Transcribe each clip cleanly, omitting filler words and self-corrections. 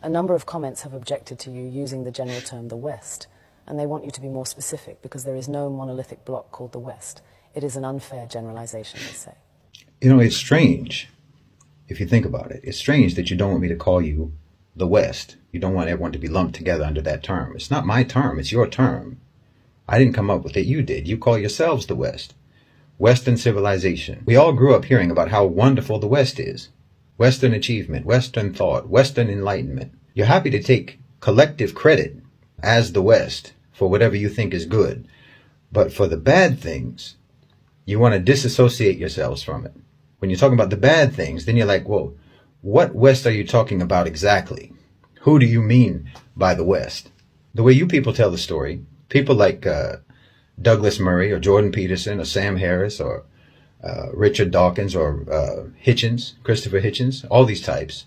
A number of comments have objected to you using the general term the West, and they want you to be more specific because there is no monolithic bloc called the West. It is an unfair generalization, they say. You know, it's strange, if you think about it. It's strange that you don't want me to call you the West. You don't want everyone to be lumped together under that term. It's not my term, it's your term. I didn't come up with it, you did. You call yourselves the West. Western civilization. We all grew up hearing about how wonderful the West is. Western achievement, Western thought, Western enlightenment. You're happy to take collective credit as the West for whatever you think is good. But for the bad things, you want to disassociate yourselves from it. When you're talking about the bad things, then you're like, whoa, what West are you talking about exactly? Who do you mean by the West? The way you people tell the story, people like Douglas Murray or Jordan Peterson or Sam Harris or Richard Dawkins or Hitchens, Christopher Hitchens, all these types,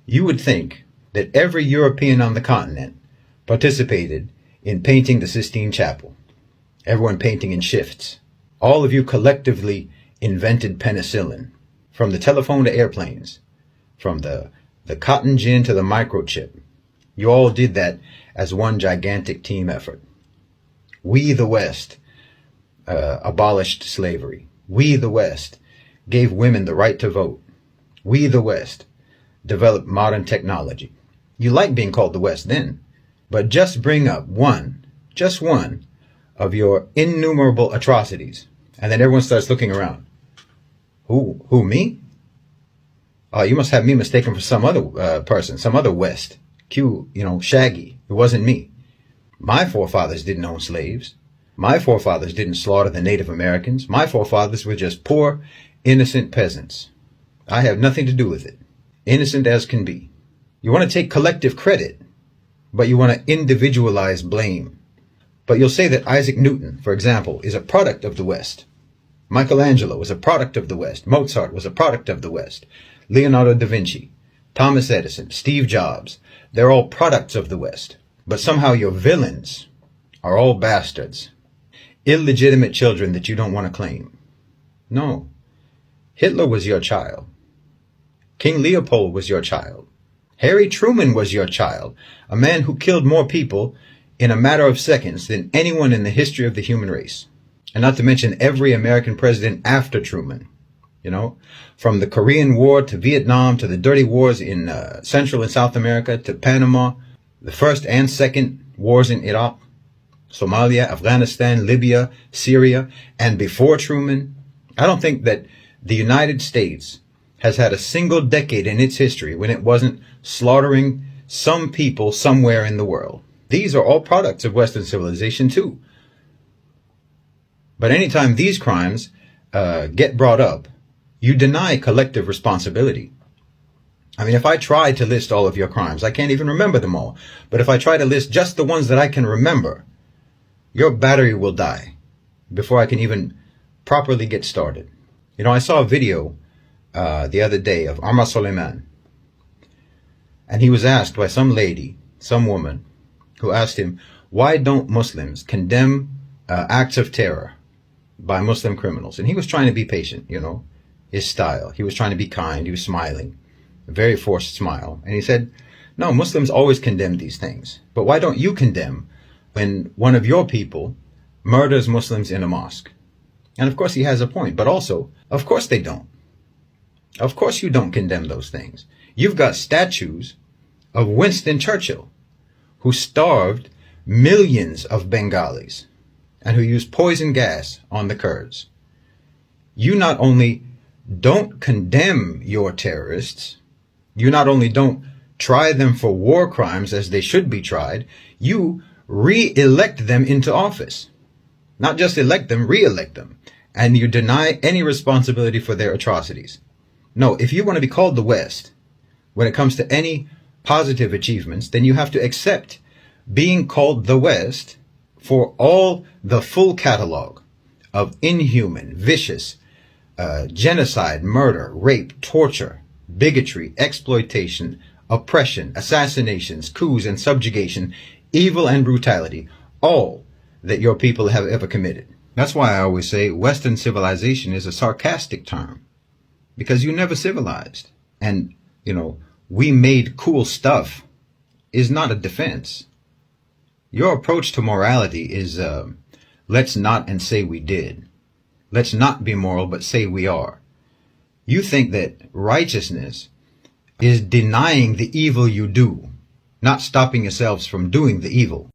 you would think that every European on the continent participated in painting the Sistine Chapel. Everyone painting in shifts. All of you collectively invented penicillin, from the telephone to airplanes, from the cotton gin to the microchip. You all did that as one gigantic team effort. We, the West, abolished slavery. We, the West, gave women the right to vote. We, the West, developed modern technology. You like being called the West then, but just bring up just one of your innumerable atrocities, and then everyone starts looking around. Who, me? Oh, you must have me mistaken for some other person, some other West. Shaggy. It wasn't me. My forefathers didn't own slaves. My forefathers didn't slaughter the Native Americans. My forefathers were just poor, innocent peasants. I have nothing to do with it. Innocent as can be. You want to take collective credit, but you want to individualize blame. But you'll say that Isaac Newton, for example, is a product of the West. Michelangelo was a product of the West. Mozart was a product of the West. Leonardo da Vinci, Thomas Edison, Steve Jobs, they're all products of the West. But somehow your villains are all bastards. Illegitimate children that you don't want to claim. No. Hitler was your child. King Leopold was your child. Harry Truman was your child. A man who killed more people in a matter of seconds than anyone in the history of the human race. And not to mention every American president after Truman. From the Korean War to Vietnam to the dirty wars in Central and South America to Panama, the first and second wars in Iraq, Somalia, Afghanistan, Libya, Syria, and before Truman. I don't think that the United States has had a single decade in its history when it wasn't slaughtering some people somewhere in the world. These are all products of Western civilization too. But anytime these crimes get brought up, you deny collective responsibility. I mean, if I try to list all of your crimes, I can't even remember them all. But if I try to list just the ones that I can remember, your battery will die before I can even properly get started. I saw a video the other day of Omar Suleiman. And he was asked by some lady, some woman, who asked him, why don't Muslims condemn acts of terror by Muslim criminals? And he was trying to be patient, his style. He was trying to be kind. He was smiling, a very forced smile. And he said, no, Muslims always condemn these things. But why don't you condemn when one of your people murders Muslims in a mosque? And of course he has a point, but also, of course they don't. Of course you don't condemn those things. You've got statues of Winston Churchill, who starved millions of Bengalis and who used poison gas on the Kurds. You not only don't condemn your terrorists, you not only don't try them for war crimes as they should be tried, you re-elect them into office. Not just elect them, re-elect them. And you deny any responsibility for their atrocities. No, if you want to be called the West, when it comes to any positive achievements, then you have to accept being called the West for all the full catalog of inhuman, vicious, genocide, murder, rape, torture, bigotry, exploitation, oppression, assassinations, coups and subjugation, evil and brutality, all that your people have ever committed. That's why I always say Western civilization is a sarcastic term, because you never civilized. And, we made cool stuff is not a defense. Your approach to morality is let's not and say we did. Let's not be moral but say we are. You think that righteousness is denying the evil you do, not stopping yourselves from doing the evil.